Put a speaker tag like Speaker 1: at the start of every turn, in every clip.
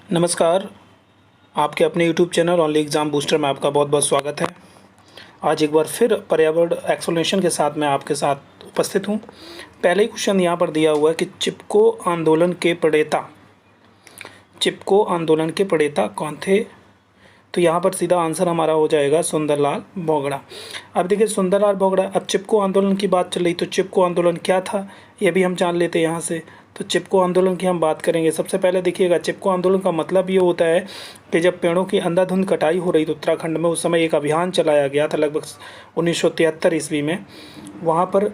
Speaker 1: नमस्कार। आपके अपने YouTube channel only exam booster में आपका बहुत बहुत स्वागत है। आज एक बार फिर पर्यावरण एक्सप्लेनेशन के साथ मैं आपके साथ उपस्थित हूँ। पहले ही क्वेश्चन यहाँ पर दिया हुआ है कि चिपको आंदोलन के प्रणेता कौन थे। तो यहाँ पर सीधा आंसर हमारा हो जाएगा सुंदरलाल बोगड़ा। अब देखिए सुंदरलाल बोगड़ा, अब चिपको आंदोलन की बात चल रही तो चिपको आंदोलन क्या था ये भी हम जान लेते हैं यहाँ से। तो चिपको आंदोलन की हम बात करेंगे। सबसे पहले देखिएगा, चिपको आंदोलन का मतलब ये होता है कि जब पेड़ों की अंधाधुंध कटाई हो रही तो उत्तराखंड में उस समय एक अभियान चलाया गया था लगभग 1973 ईस्वी में। वहाँ पर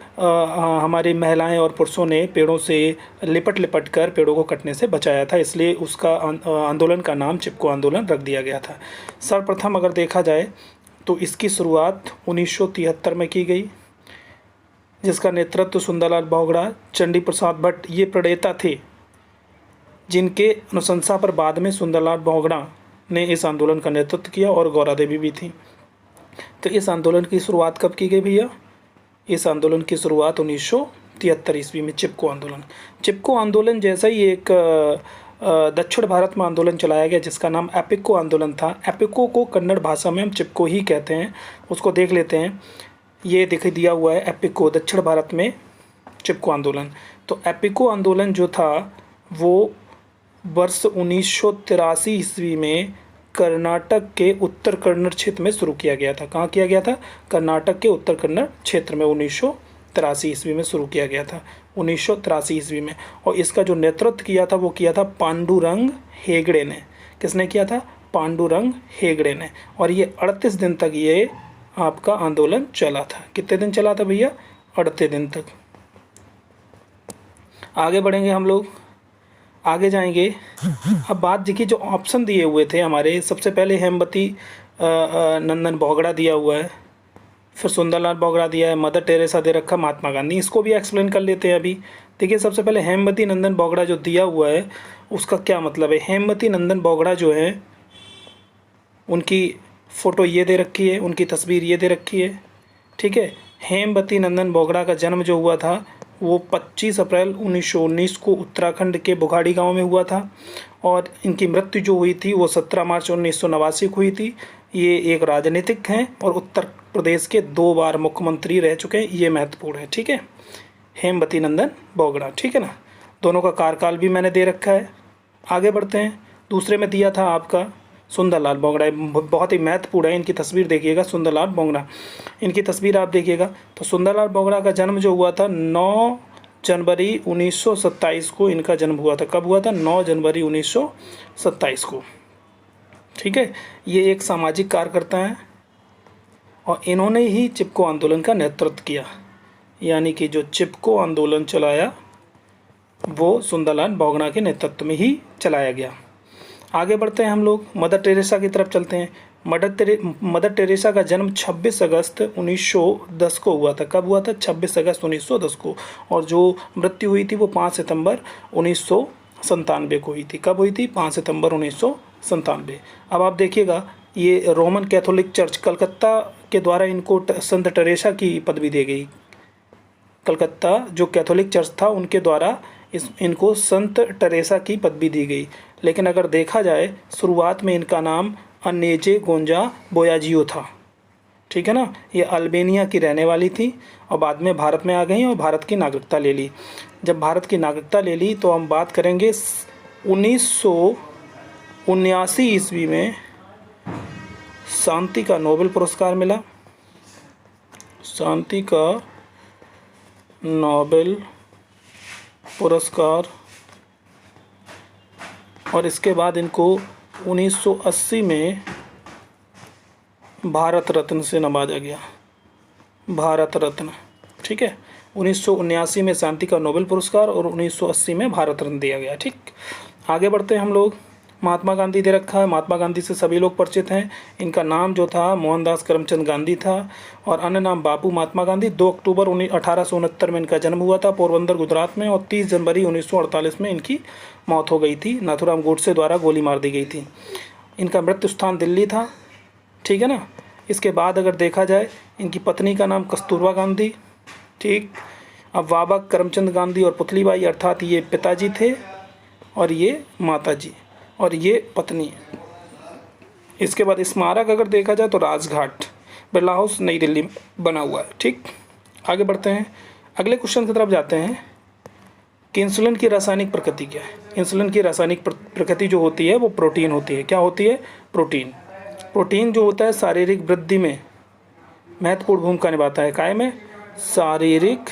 Speaker 1: हमारी महिलाएं और पुरुषों ने पेड़ों से लिपट कर पेड़ों को कटने से बचाया था, इसलिए उसका आंदोलन का नाम चिपको आंदोलन रख दिया गया था। सर्वप्रथम अगर देखा जाए तो इसकी शुरुआत 1973 में की गई, जिसका नेतृत्व सुंदरलाल बोगड़ा, चंडी प्रसाद भट्ट ये प्रणेता थे, जिनके अनुशंसा पर बाद में सुंदरलाल बोगड़ा ने इस आंदोलन का नेतृत्व किया और गौरा देवी भी थी। तो इस आंदोलन की शुरुआत कब की गई भैया? इस आंदोलन की शुरुआत 1973 ईस्वी में चिपको आंदोलन जैसा ही एक दक्षिण भारत में आंदोलन चलाया गया जिसका नाम एपिको आंदोलन था। एपिको को कन्नड़ भाषा में हम चिपको ही कहते हैं। उसको देख लेते हैं, ये दिखाई दिया हुआ है एपिको, दक्षिण भारत में चिपको आंदोलन। तो एपिको आंदोलन जो था वो वर्ष 1983 ईस्वी में कर्नाटक के उत्तर कन्नड़ क्षेत्र में शुरू किया गया था। कहाँ किया गया था? कर्नाटक के उत्तर कन्नड़ क्षेत्र में 1983 ईस्वी में शुरू किया गया था, 1983 ईस्वी में। और इसका जो नेतृत्व किया था वो किया था पांडुरंग हेगड़े ने। किसने किया था? पांडुरंग हेगड़े ने। और ये 38 दिन तक ये आपका आंदोलन चला था। कितने दिन चला था भैया? 38 दिन तक। आगे बढ़ेंगे हम लोग, आगे जाएंगे। अब बात देखिए, जो ऑप्शन दिए हुए थे हमारे, सबसे पहले हेमवती नंदन बोगड़ा दिया हुआ है, फिर सुंदरलाल बोगड़ा दिया है, मदर टेरेसा दे रखा, महात्मा गांधी। इसको भी एक्सप्लेन कर लेते हैं अभी। देखिए सबसे पहले हेमवती नंदन बोगड़ा जो दिया हुआ है उसका क्या मतलब है। हेमवती नंदन बोगड़ा जो है उनकी फ़ोटो ये दे रखी है, उनकी तस्वीर ये दे रखी है, ठीक है। हेमवती नंदन बोगड़ा का जन्म जो हुआ था वो 25 अप्रैल 1919 को उत्तराखंड के बुखाड़ी गांव में हुआ था, और इनकी मृत्यु जो हुई थी वो 17 मार्च 1989 को हुई थी। ये एक राजनीतिक हैं और उत्तर प्रदेश के 2 बार मुख्यमंत्री रह चुके हैं, ये महत्वपूर्ण है, ठीक है। हेमवती नंदन बोगड़ा, ठीक है ना। दोनों का कार्यकाल भी मैंने दे रखा है। आगे बढ़ते हैं। दूसरे में दिया था आपका सुंदरलाल बोगड़ा, बहुत ही महत्वपूर्ण है। इनकी तस्वीर देखिएगा, सुंदरलाल बोगड़ा, इनकी तस्वीर आप देखिएगा। तो सुंदरलाल बोगड़ा का जन्म जो हुआ था 9 जनवरी 1927 को इनका जन्म हुआ था। कब हुआ था? 9 जनवरी 1927 को, ठीक है। ये एक सामाजिक कार्यकर्ता हैं और इन्होंने ही चिपको आंदोलन का नेतृत्व किया, यानी कि जो चिपको आंदोलन चलाया वो सुंदरलाल बोगड़ा के नेतृत्व में ही चलाया गया। आगे बढ़ते हैं हम लोग, मदर टेरेसा की तरफ चलते हैं। मदर टेरेसा का जन्म 26 अगस्त 1910 को हुआ था। कब हुआ था? 26 अगस्त 1910 को। और जो मृत्यु हुई थी वो 5 सितंबर 1997 को हुई थी। कब हुई थी? 5 सितंबर 1997। अब आप देखिएगा, ये रोमन कैथोलिक चर्च कलकत्ता के द्वारा इनको संत टेरेसा की पदवी दी गई। कलकत्ता जो कैथोलिक चर्च था उनके द्वारा इनको संत टेरेसा की पदवी दी गई। लेकिन अगर देखा जाए शुरुआत में इनका नाम अन्नेजे गोंजा बोयाजियो था, ठीक है ना। ये अल्बेनिया की रहने वाली थी और बाद में भारत में आ गई और भारत की नागरिकता ले ली। जब भारत की नागरिकता ले ली तो हम बात करेंगे 1979 ईस्वी में शांति का नोबेल पुरस्कार मिला। शांति का नोबेल पुरस्कार, और इसके बाद इनको 1980 में भारत रत्न से नवाजा गया, भारत रत्न, ठीक है। 1979 में शांति का नोबेल पुरस्कार और 1980 में भारत रत्न दिया गया, ठीक। आगे बढ़ते हैं हम लोग। महात्मा गांधी दे रखा है। महात्मा गांधी से सभी लोग परिचित हैं। इनका नाम जो था मोहनदास करमचंद गांधी था और अन्य नाम बापू महात्मा गांधी। 2 अक्टूबर 1869 में इनका जन्म हुआ था पोरबंदर गुजरात में, और 30 जनवरी 1948 में इनकी मौत हो गई थी। नाथूराम गोडसे द्वारा गोली मार दी गई थी। इनका मृत्यु स्थान दिल्ली था, ठीक है ना। इसके बाद अगर देखा जाए, इनकी पत्नी का नाम कस्तूरबा गांधी, ठीक। अब बाबा करमचंद गांधी और पुतलीबाई अर्थात ये पिताजी थे और ये माताजी। और ये पत्नी है। इसके बाद स्मारक अगर देखा जाए तो राजघाट, बिरला हाउस, नई दिल्ली में बना हुआ है। ठीक, आगे बढ़ते हैं, अगले क्वेश्चन की तरफ जाते हैं कि इंसुलिन की रासायनिक प्रकृति क्या है। इंसुलिन की रासायनिक प्रकृति जो होती है वो प्रोटीन होती है। क्या होती है? प्रोटीन। प्रोटीन जो होता है शारीरिक वृद्धि में महत्वपूर्ण भूमिका निभाता है। काय में? शारीरिक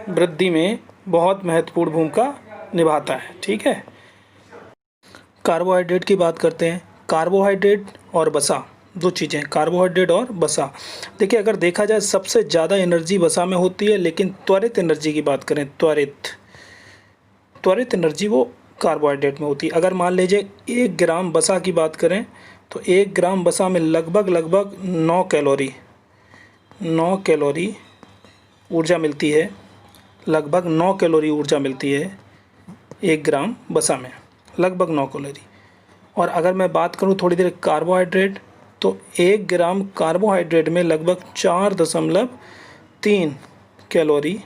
Speaker 1: वृद्धि में बहुत महत्वपूर्ण भूमिका निभाता है। ठीक है, कार्बोहाइड्रेट की बात करते हैं। कार्बोहाइड्रेट और वसा, दो चीज़ें, कार्बोहाइड्रेट और वसा। देखिए, अगर देखा जाए सबसे ज़्यादा एनर्जी वसा में होती है, लेकिन त्वरित एनर्जी की बात करें, त्वरित एनर्जी वो कार्बोहाइड्रेट में होती है। अगर मान लीजिए 1 ग्राम वसा की बात करें तो 1 ग्राम वसा में लगभग 9 कैलोरी ऊर्जा मिलती है। लगभग 9 कैलोरी ऊर्जा मिलती है 1 ग्राम वसा में, लगभग 9 कैलोरी। और अगर मैं बात करूं थोड़ी देर कार्बोहाइड्रेट, तो 1 ग्राम कार्बोहाइड्रेट में लगभग 4.3 कैलोरी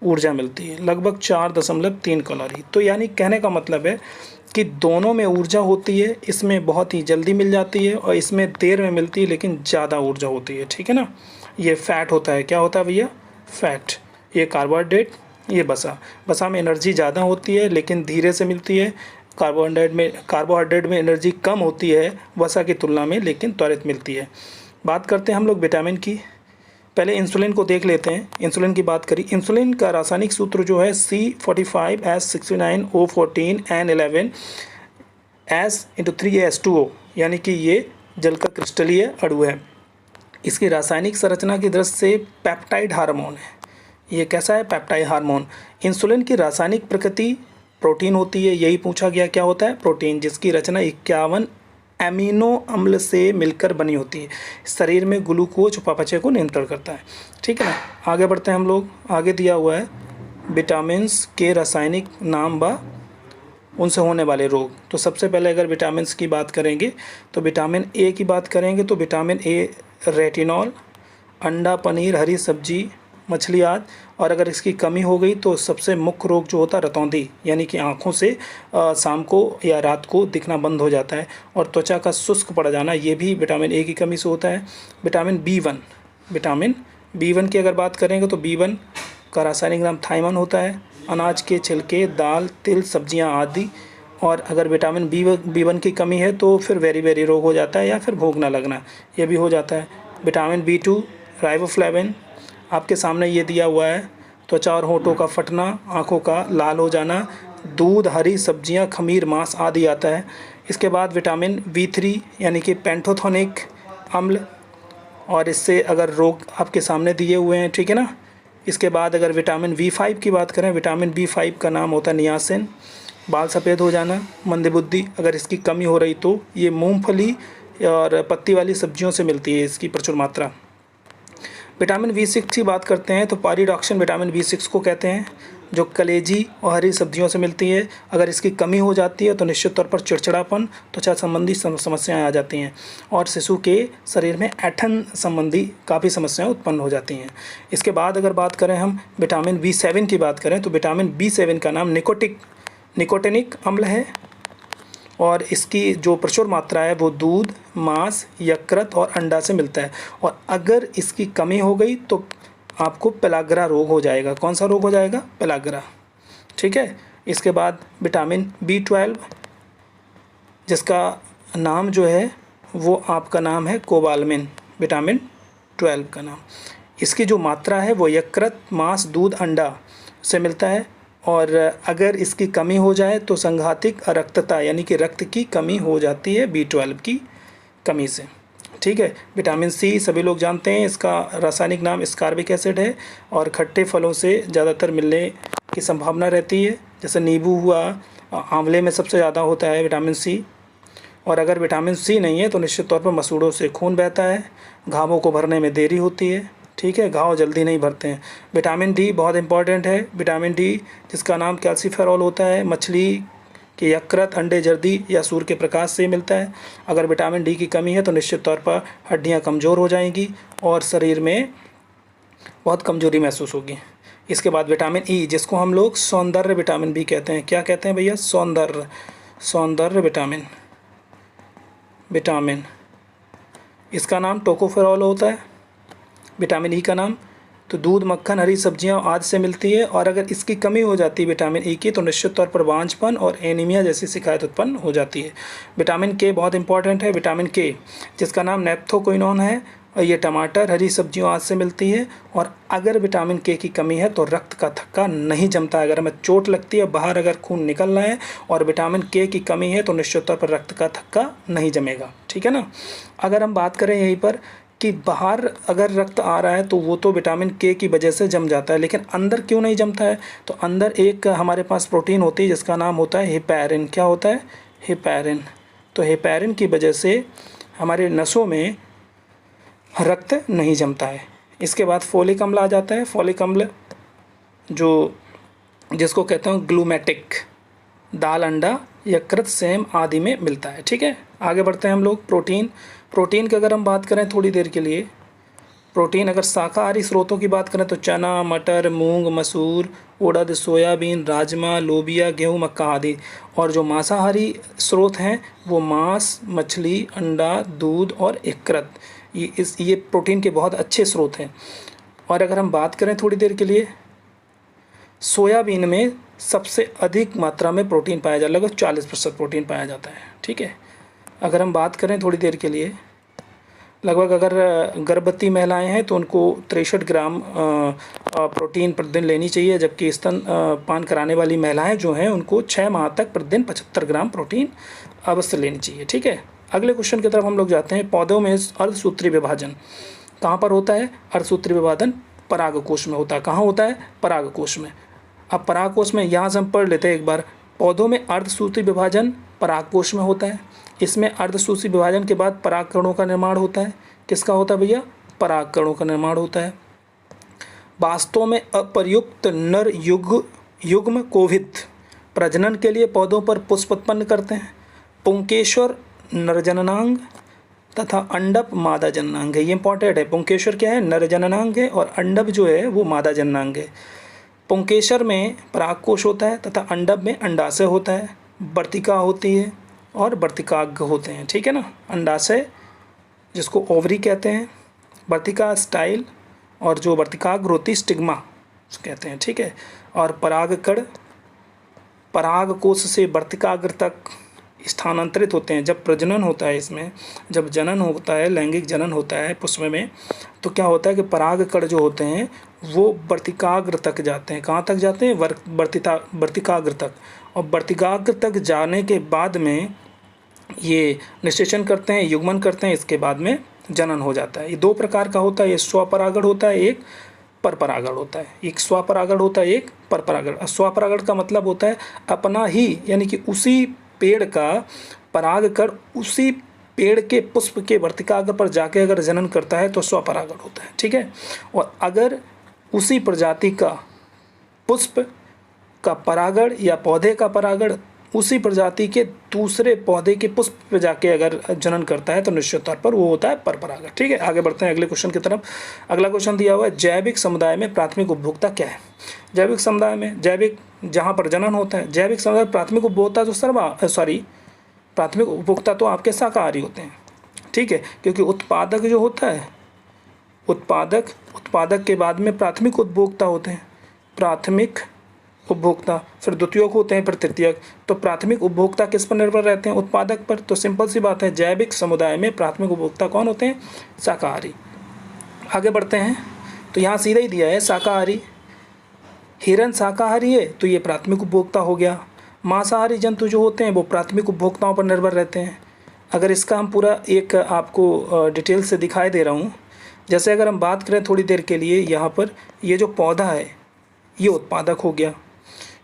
Speaker 1: ऊर्जा मिलती है, लगभग 4.3 कैलोरी। तो यानी कहने का मतलब है कि दोनों में ऊर्जा होती है, इसमें बहुत ही जल्दी मिल जाती है और इसमें देर में मिलती है लेकिन ज़्यादा ऊर्जा होती है। ठीक है ना, ये फैट होता है। क्या होता है भैया? फैट। ये कार्बोहाइड्रेट, ये वसा में एनर्जी ज़्यादा होती है लेकिन धीरे से मिलती है। कार्बोहाइड्रेट में एनर्जी कम होती है वसा की तुलना में, लेकिन त्वरित मिलती है। बात करते हैं हम लोग विटामिन की। पहले इंसुलिन को देख लेते हैं। इंसुलिन की बात करी, इंसुलिन का रासायनिक सूत्र जो है C45H69O14N11 S × 3H2O, यानी कि ये जल का क्रिस्टलीय अणु है। इसकी रासायनिक संरचना की दृष्टि से पेप्टाइड हार्मोन है। ये कैसा है? Peptide hormone. इंसुलिन की रासायनिक प्रकृति प्रोटीन होती है, यही पूछा गया। क्या होता है? प्रोटीन, जिसकी रचना 51 एमिनो अम्ल से मिलकर बनी होती है। शरीर में ग्लूकोज उपापचय को नियंत्रण करता है। ठीक है ना, आगे बढ़ते हैं हम लोग। आगे दिया हुआ है विटामिन्स के रासायनिक नाम व उनसे होने वाले रोग। तो सबसे पहले अगर विटामिन्स की बात करेंगे तो विटामिन ए की बात करेंगे तो विटामिन ए रेटिनॉल, अंडा, पनीर, हरी सब्जी, मछली आदि। और अगर इसकी कमी हो गई तो सबसे मुख्य रोग जो होता है रतौंधी, यानी कि आँखों से शाम को या रात को दिखना बंद हो जाता है। और त्वचा का शुष्क पड़ जाना, ये भी विटामिन ए की कमी से होता है। विटामिन बी वन की अगर बात करेंगे तो B1 का रासायनिक नाम थाइमन होता है। अनाज के छिलके, दाल, तिल, सब्जियां आदि। और अगर विटामिन B1 की कमी है तो फिर वेरी रोग हो जाता है या फिर भूख ना लगना, ये भी हो जाता है। विटामिन B2 राइबोफ्लेविन, आपके सामने ये दिया हुआ है। त्वचा और होठों का फटना, आँखों का लाल हो जाना, दूध, हरी सब्जियां, खमीर, मांस आदि आता है। इसके बाद विटामिन B3 यानी कि पेंटोथेनिक अम्ल, और इससे अगर रोग आपके सामने दिए हुए हैं। ठीक है ना, इसके बाद अगर विटामिन B5 की बात करें, विटामिन B5 का नाम होता है नियासिन। बाल सफ़ेद हो जाना, मंदबुद्धि, अगर इसकी कमी हो रही तो ये मूंगफली और पत्ती वाली सब्जियों से मिलती है इसकी प्रचुर मात्रा। विटामिन B6 की बात करते हैं तो पायरिडॉक्सिन विटामिन B6 को कहते हैं, जो कलेजी और हरी सब्जियों से मिलती है। अगर इसकी कमी हो जाती है तो निश्चित तौर पर चिड़चिड़ापन, त्वचा संबंधी समस्याएं आ जाती हैं और शिशु के शरीर में ऐंठन संबंधी काफ़ी समस्याएं उत्पन्न हो जाती हैं। इसके बाद अगर बात करें हम विटामिन B7 की बात करें तो विटामिन B7 का नाम निकोटिनिक अम्ल है और इसकी जो प्रचुर मात्रा है वो दूध, मांस, यकृत और अंडा से मिलता है। और अगर इसकी कमी हो गई तो आपको पेलाग्रा रोग हो जाएगा। कौन सा रोग हो जाएगा? पेलाग्रा। ठीक है, इसके बाद विटामिन B12, जिसका नाम जो है वो आपका नाम है कोबालमिन, विटामिन 12 का नाम। इसकी जो मात्रा है वो यकृत, मांस, दूध, अंडा से मिलता है। और अगर इसकी कमी हो जाए तो संघातिक अरक्तता यानी कि रक्त की कमी हो जाती है B12 की कमी से। ठीक है, विटामिन C सभी लोग जानते हैं, इसका रासायनिक नाम स्कारबिक एसिड है और खट्टे फलों से ज़्यादातर मिलने की संभावना रहती है, जैसे नींबू हुआ, आंवले में सबसे ज़्यादा होता है विटामिन C। और अगर विटामिन C नहीं है तो निश्चित तौर पर मसूड़ों से खून बहता है, घावों को भरने में देरी होती है। ठीक है, घाव जल्दी नहीं भरते हैं। विटामिन D बहुत इंपॉर्टेंट है। विटामिन D जिसका नाम कैल्सीफेरॉल होता है, मछली के यकृत, अंडे, जर्दी या सूर्य के प्रकाश से मिलता है। अगर विटामिन D की कमी है तो निश्चित तौर पर हड्डियां कमज़ोर हो जाएंगी और शरीर में बहुत कमज़ोरी महसूस होगी। इसके बाद विटामिन ई, जिसको हम लोग सौंदर्य विटामिन भी कहते हैं। क्या कहते हैं भैया? सौंदर्य विटामिन। इसका नाम टोकोफेरॉल होता है, विटामिन ई का नाम। तो दूध, मक्खन, हरी सब्जियां आदि से मिलती है, और अगर इसकी कमी हो जाती है विटामिन ई की तो निश्चित तौर पर बांझपन और एनीमिया जैसी शिकायत उत्पन्न हो जाती है। विटामिन के बहुत इंपॉर्टेंट है। विटामिन के, जिसका नाम नेप्थोक्विनोन है, और ये टमाटर, हरी सब्जियों आदि से मिलती है। और अगर विटामिन के की कमी है तो रक्त का थक्का नहीं जमता है। अगर हमें चोट लगती है, बाहर अगर खून निकल रहा है और विटामिन के की कमी है तो निश्चित तौर पर रक्त का थक्का नहीं जमेगा। ठीक है ना। अगर हम बात करें यहीं पर कि बाहर अगर रक्त आ रहा है तो वो तो विटामिन के की वजह से जम जाता है, लेकिन अंदर क्यों नहीं जमता है? तो अंदर एक हमारे पास प्रोटीन होती है जिसका नाम होता है हेपैरिन। क्या होता है? हेपैरिन। तो हेपैरिन की वजह से हमारे नसों में रक्त नहीं जमता है। इसके बाद फोलिक अम्ल आ जाता है। फोलिक अम्ल जिसको कहते हैं ग्लूमेटिक, दाल, अंडा, यकृत, सेम आदि में मिलता है। ठीक है, आगे बढ़ते हैं हम लोग। प्रोटीन की अगर हम बात करें थोड़ी देर के लिए, प्रोटीन अगर शाकाहारी स्रोतों की बात करें तो चना, मटर, मूंग, मसूर, उड़द, सोयाबीन, राजमा, लोबिया, गेहूँ, मक्का आदि। और जो मांसाहारी स्रोत हैं वो मांस, मछली, अंडा, दूध और यकृत, ये प्रोटीन के बहुत अच्छे स्रोत हैं। और अगर हम बात करें थोड़ी देर के लिए, सोयाबीन में सबसे अधिक मात्रा में प्रोटीन पाया जाता है, लगभग 40% प्रोटीन पाया जाता है। ठीक है, अगर हम बात करें थोड़ी देर के लिए, लगभग अगर गर्भवती महिलाएं हैं तो उनको 63 ग्राम प्रोटीन प्रतिदिन लेनी चाहिए, जबकि स्तन पान कराने वाली महिलाएं जो हैं उनको 6 माह तक प्रतिदिन 75 ग्राम प्रोटीन अवश्य लेनी चाहिए। ठीक है, अगले क्वेश्चन की तरफ हम लोग जाते हैं। पौधों में अर्धसूत्री विभाजन कहाँ पर होता है? अर्धसूत्री विभाजन परागकोश में होता है। कहाँ होता है? परागकोश में। अब परागकोश में यहाँ से हम पढ़ लेते हैं एक बार। पौधों में अर्धसूत्री विभाजन परागकोश में होता है। इसमें अर्धसूत्री विभाजन के बाद परागकणों का निर्माण होता है। किसका होता है भैया? परागकणों का निर्माण होता है। वास्तव में अप्रयुक्त नर युग्म कोविद प्रजनन के लिए पौधों पर पुष्प उत्पन्न करते हैं। पुंकेश्वर नर जननांग तथा अंडप मादा जननांग है। ये इंपॉर्टेंट है। पुंकेश्वर क्या है? नर जननांग है, और अंडप जो है वो मादा जननांग है। पुंकेश्वर में परागकोश होता है तथा अंडप में अंडाशय होता है, वर्तिका होती है और वर्तिकाग्र होते हैं। ठीक है ना। अंडाशय जिसको ओवरी कहते हैं, वर्तिका स्टाइल, और जो वर्तिकाग्र होती स्टिग्मा कहते हैं। ठीक है, और परागकण परागकोश से वर्तिकाग्र तक स्थानांतरित होते हैं। जब प्रजनन होता है, इसमें जब जनन होता है, लैंगिक जनन होता है पुष्प में, तो क्या होता है कि परागकण जो होते हैं वो वर्तिकाग्र तक जाते हैं। कहाँ तक जाते हैं? वर्तिकाग्र तक। और वर्तिकाग्र तक जाने के बाद में ये निषेचन करते हैं, युग्मन करते हैं, इसके बाद में जनन हो जाता है। ये 2 प्रकार का होता है। ये स्वपरागण होता है, एक परपरागण होता है। एक स्वपरागण होता है, एक परपरागण। स्वपरागण का मतलब होता है अपना ही, यानी कि उसी पेड़ का परागकण उसी पेड़ के पुष्प के वर्तिकाग्र पर जाके अगर जनन करता है तो स्वपरागण होता है। ठीक है, और अगर उसी प्रजाति का पुष्प का परागण या पौधे का परागण उसी प्रजाति के दूसरे पौधे के पुष्प पे जाके अगर जनन करता है तो निश्चित तौर पर वो होता है परपरागण। ठीक है, आगे बढ़ते हैं अगले क्वेश्चन की तरफ। अगला क्वेश्चन दिया हुआ है, जैविक समुदाय में प्राथमिक उपभोक्ता क्या है? जैविक समुदाय में, जैविक जहाँ पर जनन होता है, जैविक समुदाय प्राथमिक उपभोक्ता तो प्राथमिक उपभोक्ता तो आपके शाकाहारी होते हैं। ठीक है, क्योंकि उत्पादक जो होता है, उत्पादक के बाद में प्राथमिक उपभोक्ता होते हैं। प्राथमिक उपभोक्ता, फिर द्वितीयक होते हैं, फिर तृतीयक। तो प्राथमिक उपभोक्ता किस पर निर्भर रहते हैं? उत्पादक पर। तो सिंपल सी बात है, जैविक समुदाय में प्राथमिक उपभोक्ता कौन होते हैं? शाकाहारी। आगे बढ़ते हैं तो यहाँ सीधा ही दिया है शाकाहारी। हिरण शाकाहारी है तो ये प्राथमिक उपभोक्ता हो गया। मांसाहारी जंतु जो होते हैं वो प्राथमिक उपभोक्ताओं पर निर्भर रहते हैं। अगर इसका हम पूरा एक आपको डिटेल से दिखाई दे रहा हूँ, जैसे अगर हम बात करें थोड़ी देर के लिए, यहाँ पर ये जो पौधा है ये उत्पादक हो गया,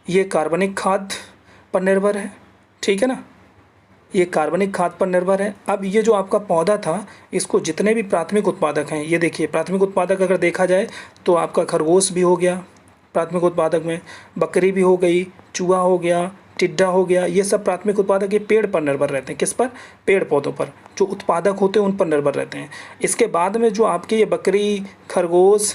Speaker 1: ये कार्बनिक खाद पर निर्भर है। ठीक है ना, ये कार्बनिक खाद पर निर्भर है। अब ये जो आपका पौधा था, इसको जितने भी प्राथमिक उत्पादक हैं, ये देखिए प्राथमिक उत्पादक अगर देखा जाए तो आपका खरगोश भी हो गया प्राथमिक उत्पादक में, बकरी भी हो गई, चूहा हो गया, टिड्डा हो गया, ये सब प्राथमिक उत्पादक ये पेड़ पर निर्भर रहते हैं। किस पर? पेड़ पौधों पर। जो उत्पादक होते हैं उन पर निर्भर रहते हैं। इसके बाद में जो आपके ये बकरी, खरगोश,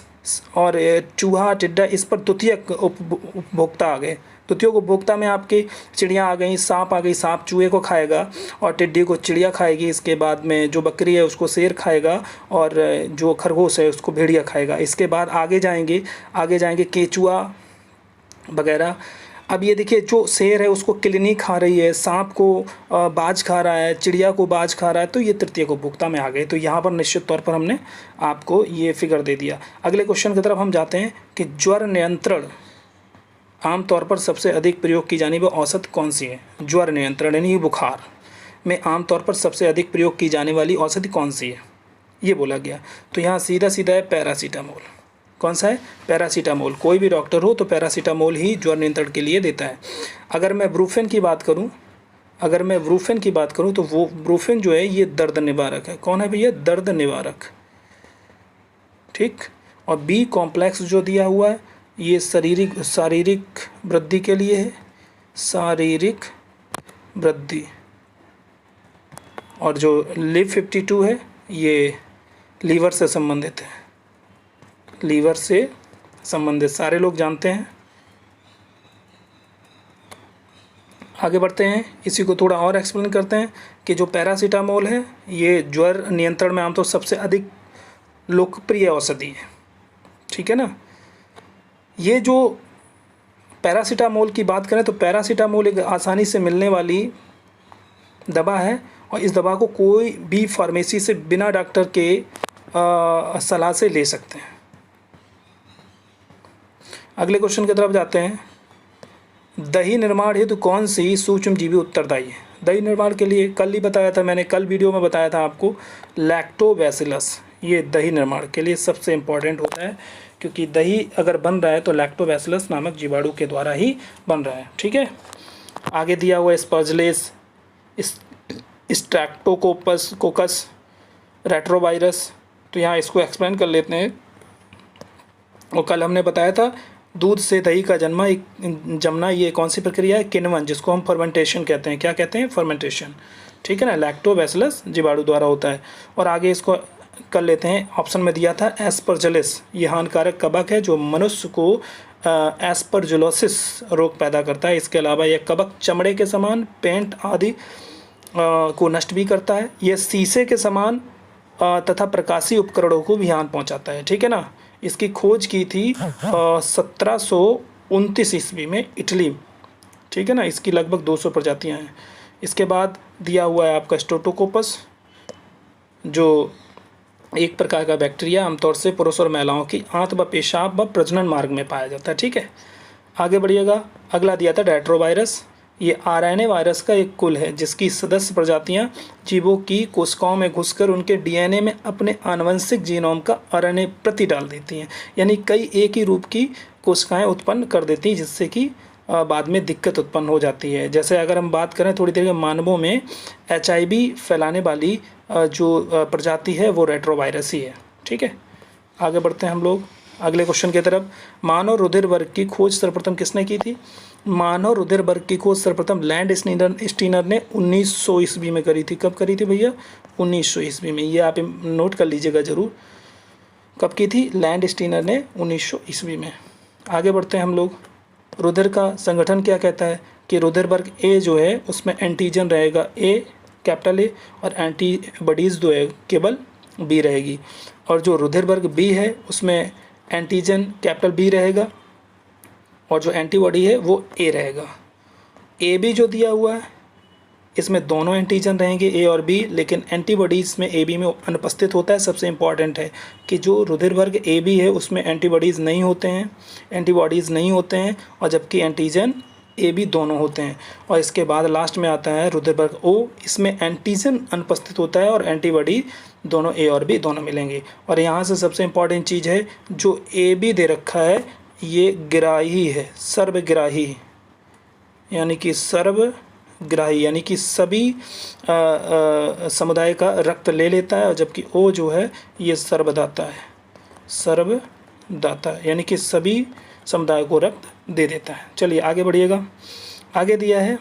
Speaker 1: और चूहा टिड्डा, इस पर द्वितीयक उपभोक्ता आ गए। द्वितीयक उपभोक्ता में आपकी चिड़िया आ गई, सांप आ गई, सांप चूहे को खाएगा और टिड्डी को चिड़िया खाएगी। इसके बाद में जो बकरी है उसको शेर खाएगा और जो खरगोश है उसको भेड़िया खाएगा। इसके बाद आगे जाएंगे केचुआ वगैरह। अब ये देखिए, जो शेर है उसको किलनी खा रही है, सांप को बाज खा रहा है, चिड़िया को बाज खा रहा है, तो ये तृतीय उपभोक्ता में आ गए। तो यहाँ पर निश्चित तौर पर हमने आपको ये फिगर दे दिया। अगले क्वेश्चन की तरफ हम जाते हैं कि ज्वर नियंत्रण आमतौर पर सबसे अधिक प्रयोग की जाने वाली औषधि कौन सी है। ज्वर नियंत्रण यानी बुखार में आमतौर पर सबसे अधिक प्रयोग की जाने वाली औषधि कौन सी है, ये बोला गया। तो यहाँ सीधा सीधा है पैरासीटामोल। कौन सा है? पैरासीटामोल। कोई भी डॉक्टर हो तो पैरासीटामोल ही ज्वर नियंत्रण के लिए देता है। अगर मैं ब्रूफेन की बात करूं तो वो ब्रूफेन जो है ये दर्द निवारक है। कौन है भैया? दर्द निवारक। ठीक। और बी कॉम्प्लेक्स जो दिया हुआ है ये शारीरिक वृद्धि के लिए है, शारीरिक वृद्धि। और जो LIV52 है ये लीवर से संबंधित है, लीवर से संबंधित सारे लोग जानते हैं। आगे बढ़ते हैं, इसी को थोड़ा और एक्सप्लेन करते हैं कि जो पैरासीटामोल है ये ज्वर नियंत्रण में आमतौर सबसे अधिक लोकप्रिय औषधि है। ठीक है ना। ये जो पैरासीटामोल की बात करें तो पैरासीटामोल एक आसानी से मिलने वाली दवा है और इस दवा को कोई भी फार्मेसी से बिना डॉक्टर के सलाह से ले सकते हैं। अगले क्वेश्चन की तरफ जाते हैं। दही निर्माण हेतु कौन सी सूक्ष्मजीवी उत्तरदायी है? दही निर्माण के लिए कल ही बताया था मैंने, कल वीडियो में बताया था आपको, लैक्टोबैसिलस। ये दही निर्माण के लिए सबसे इम्पॉर्टेंट होता है क्योंकि दही अगर बन रहा है तो लैक्टोबैसिलस नामक जीवाणु के द्वारा ही बन रहा है। ठीक है। आगे दिया हुआ स्पर्जलेस, स्ट्रेप्टोकोकस, रेट्रोवायरस। तो यहाँ इसको एक्सप्लेन कर लेते हैं। और कल हमने बताया था दूध से दही का जमना ये कौन सी प्रक्रिया है? किण्वन, जिसको हम फर्मेंटेशन कहते हैं। क्या कहते हैं? फर्मेंटेशन। ठीक है ना। लैक्टोबैसिलस जीवाणु द्वारा होता है। और आगे इसको कर लेते हैं। ऑप्शन में दिया था एस्परजिलस, ये हानिकारक कवक है जो मनुष्य को एस्परजिलोसिस रोग पैदा करता है। इसके अलावा यह कवक चमड़े के समान, पेंट आदि को नष्ट भी करता है। यह शीशे के समान तथा प्रकाशीय उपकरणों को भी हानि पहुँचाता है। ठीक है ना। इसकी खोज की थी 1729 ईस्वी में इटली। ठीक है ना। इसकी लगभग 200 प्रजातियां हैं। इसके बाद दिया हुआ है आपका स्ट्रेप्टोकोकस, जो एक प्रकार का बैक्टीरिया आमतौर से पुरुष और महिलाओं की आंत व पेशाब व प्रजनन मार्ग में पाया जाता है। ठीक है। आगे बढ़िएगा। अगला दिया था रेट्रोवायरस। ये RNA वायरस का एक कुल है जिसकी सदस्य प्रजातियां जीवों की कोशिकाओं में घुसकर उनके DNA में अपने आनुवंशिक जीनोम का RNA प्रति डाल देती हैं। यानी कई एक ही रूप की कोशिकाएं उत्पन्न कर देती हैं जिससे कि बाद में दिक्कत उत्पन्न हो जाती है। जैसे अगर हम बात करें थोड़ी देर के मानवों में HIV फैलाने वाली जो प्रजाति है वो रेट्रोवायरस ही है। ठीक है। आगे बढ़ते हैं हम लोग अगले क्वेश्चन की तरफ। मानव रुधिर वर्ग की खोज सर्वप्रथम किसने की थी? मानव रुधिर वर्ग की खोज सर्वप्रथम लैंड स्टीनर ने 1900 ईस्वी में करी थी। कब करी थी भैया? 1900 ईस्वी में। ये आप नोट कर लीजिएगा जरूर, कब की थी? लैंड स्टीनर ने 1900 ईस्वी में। आगे बढ़ते हैं हम लोग। रुधिर का संगठन क्या कहता है कि रुधिर वर्ग ए जो है उसमें एंटीजन रहेगा A, कैपिटल A, और एंटीबॉडीज़ जो है केवल B रहेगी। और जो रुधिर वर्ग B है उसमें एंटीजन कैपिटल B रहेगा और जो एंटीबॉडी है वो A रहेगा। AB जो दिया हुआ है इसमें दोनों एंटीजन रहेंगे A और B, लेकिन एंटीबॉडीज़ में AB में अनुपस्थित होता है। सबसे इम्पॉर्टेंट है कि जो रुधिर वर्ग AB है उसमें एंटीबॉडीज़ नहीं होते हैं और जबकि एंटीजन AB दोनों होते हैं। और इसके बाद लास्ट में आता है रुधिर वर्ग O, इसमें एंटीजन अनुपस्थित होता है और एंटीबॉडी दोनों A और B दोनों मिलेंगे। और यहाँ से सबसे इम्पॉर्टेंट चीज़ है जो AB दे रखा है ये ग्राही है, सर्वग्राही, यानी कि सर्वग्राही, यानी कि सभी समुदाय का रक्त ले लेता है। और जबकि O जो है ये सर्वदाता है, सर्वदाता यानी कि सभी समुदाय को रक्त दे देता है। चलिए आगे बढ़िएगा। आगे दिया है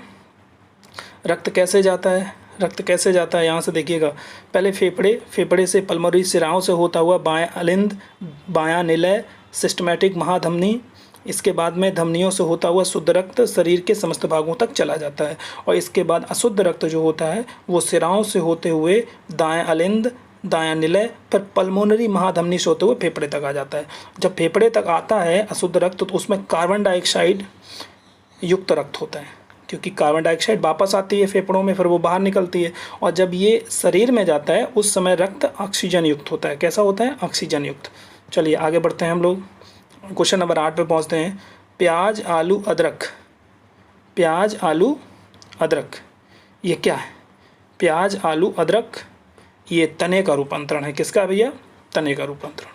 Speaker 1: रक्त कैसे जाता है। रक्त कैसे जाता है यहाँ से देखिएगा। पहले फेफड़े से पल्मोनरी सिराओं से होता हुआ बायां अलिंद, बायां निलय, सिस्टमैटिक महाधमनी, इसके बाद में धमनियों से होता हुआ शुद्ध रक्त शरीर के समस्त भागों तक चला जाता है। और इसके बाद अशुद्ध रक्त जो होता है वो सिराओं से होते हुए दायां अलिंद, दायां निलय पर पल्मोनरी महाधमनी से होते हुए फेफड़े तक आ जाता है। जब फेफड़े तक आता है अशुद्ध रक्त तो उसमें कार्बन डाइऑक्साइड युक्त रक्त होता है, क्योंकि कार्बन डाइऑक्साइड वापस आती है फेफड़ों में, फिर वो बाहर निकलती है। और जब ये शरीर में जाता है उस समय रक्त ऑक्सीजन युक्त होता है। कैसा होता है? ऑक्सीजन युक्त। चलिए आगे बढ़ते हैं हम लोग, क्वेश्चन नंबर 8 पे पहुंचते हैं। प्याज आलू अदरक, प्याज आलू अदरक ये क्या है? प्याज आलू अदरक ये तने का रूपांतरण है। किसका भैया? तने का रूपांतरण,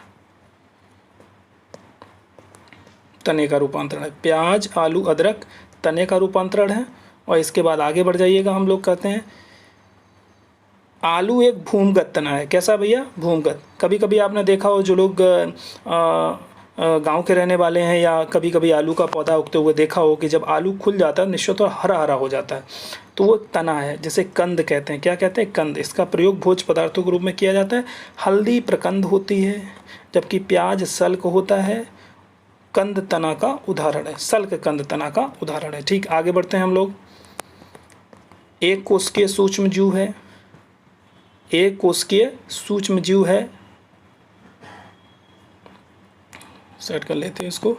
Speaker 1: तने का रूपांतरण है। प्याज आलू अदरक तने का रूपांतरण है। और इसके बाद आगे बढ़ जाइएगा, हम लोग कहते हैं आलू एक भूमिगत तना है। कैसा भैया? भूमिगत। कभी कभी आपने देखा हो, जो लोग गांव के रहने वाले हैं या कभी कभी आलू का पौधा उगते हुए देखा हो कि जब आलू खुल जाता है निश्चित तौर हरा हरा हो जाता है, तो वो तना है, जिसे कंद कहते हैं। क्या कहते हैं? कंद। इसका प्रयोग भोज्य पदार्थों के रूप में किया जाता है। हल्दी प्रकंद होती है, जबकि प्याज सल्क होता है। कंद तना का उदाहरण है, सल्क कंद तना का उदाहरण है। ठीक, आगे बढ़ते हैं हम लोग। एक कोशिकीय सूक्ष्म जीव है, एक कोशिकीय सूक्ष्म जीव है, सेट कर लेते हैं इसको।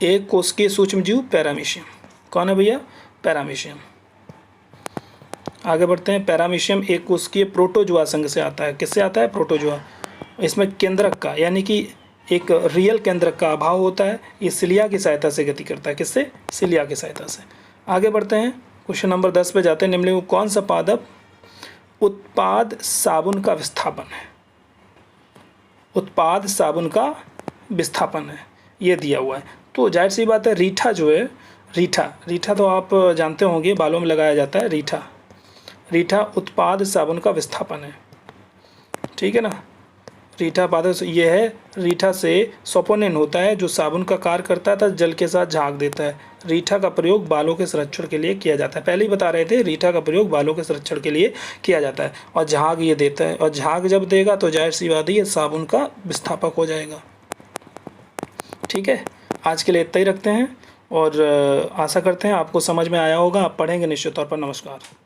Speaker 1: एक कोशिकीय सूक्ष्म जीव पैरामीशियम। कौन है भैया? पैरामीशियम। आगे बढ़ते हैं। पैरामीशियम एक कोशिकीय प्रोटोजोआ संघ से आता है। किससे आता है? प्रोटोजोआ। इसमें केंद्रक का यानी कि एक रियल केंद्रक का अभाव होता है। ये सिलिया की सहायता से गति करता है। किससे? सिलिया की सहायता से। आगे बढ़ते हैं, क्वेश्चन नंबर 10 पे जाते हैं। निम्नलिखित में कौन सा पादप उत्पाद साबुन का विस्थापन है? उत्पाद साबुन का विस्थापन है, ये दिया हुआ है। तो जाहिर सी बात है, रीठा जो है, रीठा तो आप जानते होंगे, बालों में लगाया जाता है। रीठा उत्पाद साबुन का विस्थापन है। ठीक है ना? रीठा पादप ये है, रीठा से सोपोनिन होता है जो साबुन का कार्य करता है, जल के साथ झाग देता है। रीठा का प्रयोग बालों के संरक्षण के लिए किया जाता है। पहले ही बता रहे थे, रीठा का प्रयोग बालों के संरक्षण के लिए किया जाता है। और झाग ये देता है, और झाग जब देगा तो जाहिर सी बात है ये साबुन का विस्थापक हो जाएगा। ठीक है, आज के लिए इतना ही रखते हैं और आशा करते हैं आपको समझ में आया होगा। आप पढ़ेंगे निश्चित तौर पर। नमस्कार।